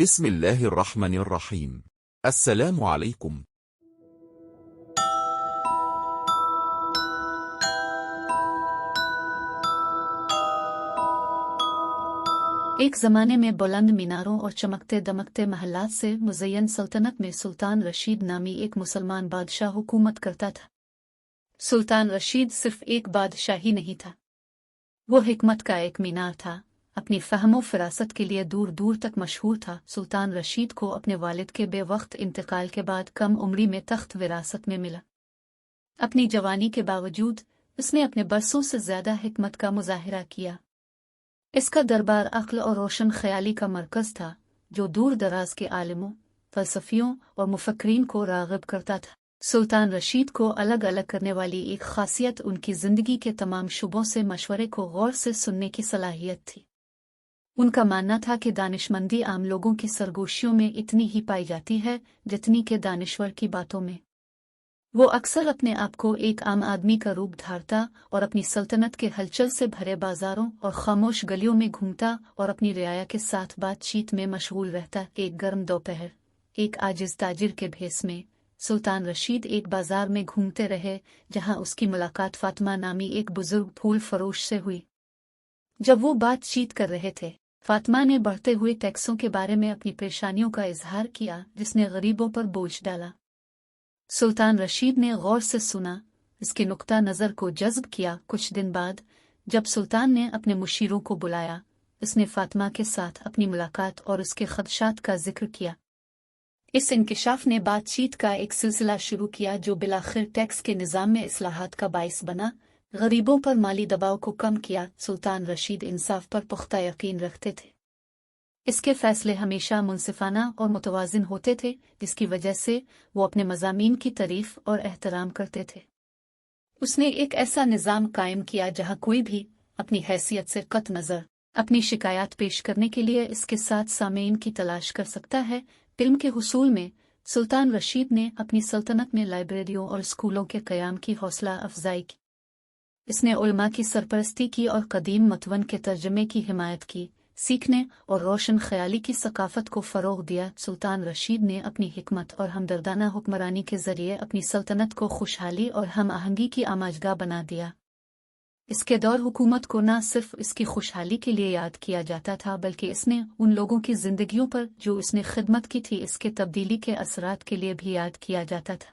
بسم الله الرحمن الرحيم. السلام عليكم. एक ज़माने में बुलंद मीनारों और चमकते दमकते महल्लात से मुज़य्यन सल्तनत में सुल्तान रशीद नामी एक मुसलमान बादशाह हुकूमत करता था। सुल्तान रशीद सिर्फ एक बादशाह ही नहीं था, वो हिकमत का एक मीनार था। अपनी फ़हमो फ़िरासत के लिए दूर दूर तक मशहूर था। सुल्तान रशीद को अपने वालिद के बेवक्त इंतकाल के बाद कम उम्री में तख्त विरासत में मिला। अपनी जवानी के बावजूद उसने अपने बरसों से ज़्यादा हिकमत का मुज़ाहिरा किया। इसका दरबार अक्ल और रोशन ख्याली का मरकज़ था, जो दूर दराज के आलिमों, फ़लसफ़ियों और मुफ़क्रीन को राग़िब करता था। सुल्तान रशीद को अलग अलग करने वाली एक ख़ासियत उनकी ज़िंदगी के तमाम शुबों से मशवरे को गौर से सुनने की सलाहियत थी। उनका मानना था कि दानिशमंदी आम लोगों की सरगोशियों में इतनी ही पाई जाती है जितनी के दानिश्वर की बातों में। वो अक्सर अपने आप को एक आम आदमी का रूप धारता और अपनी सल्तनत के हलचल से भरे बाजारों और खामोश गलियों में घूमता और अपनी रियाया के साथ बातचीत में मशगूल रहता। एक गर्म दोपहर एक आजिज ताजिर के भेस में सुल्तान रशीद एक बाजार में घूमते रहे, जहां उसकी मुलाकात फातिमा नामी एक बुजुर्ग फूल फरोश से हुई। जब वो बातचीत कर रहे थे, फातिमा ने बढ़ते हुए टैक्सों के बारे में अपनी परेशानियों का इजहार किया, जिसने गरीबों पर बोझ डाला। सुल्तान रशीद ने गौर से सुना, इसके नुक्ता नज़र को जज्ब किया। कुछ दिन बाद जब सुल्तान ने अपने मुशीरों को बुलाया, उसने फातिमा के साथ अपनी मुलाकात और उसके खदशात का जिक्र किया। इस इंकिशाफ ने बातचीत का एक सिलसिला शुरू किया, जो बिलाखिर टैक्स के निज़ाम में इस्लाहात का बाइस बना, गरीबों पर माली दबाव को कम किया। सुल्तान रशीद इंसाफ पर पुख्ता यकीन रखते थे। इसके फैसले हमेशा मुनसिफाना और मुतवाज़िन होते थे, जिसकी वजह से वो अपने मज़ामीन की तारीफ़ और एहतराम करते थे। उसने एक ऐसा निज़ाम कायम किया जहाँ कोई भी अपनी हैसियत से कत नज़र अपनी शिकायत पेश करने के लिए इसके साथ सामीन की तलाश कर सकता है। इल्म के हुसूल में सुल्तान रशीद ने अपनी सल्तनत में लाइब्रेरियों और स्कूलों के क़याम की हौसला अफजाई की। इसने उलमा की सरपरस्ती की और कदीम मतवन के तर्जमे की हिमायत की। सीखने और रोशन ख्याली की सकाफत को फ़रोग़ दिया। सुल्तान रशीद ने अपनी हिकमत और हमदर्दाना हुक्मरानी के ज़रिए अपनी सल्तनत को खुशहाली और हम आहंगी की आमाजगाह बना दिया। इसके दौर हुकूमत को न सिर्फ इसकी खुशहाली के लिए याद किया जाता था, बल्कि इसने उन लोगों की ज़िंदगियों पर जो इसने खिदमत की थी, इसके तब्दीली के असरात के लिए भी याद किया जाता था।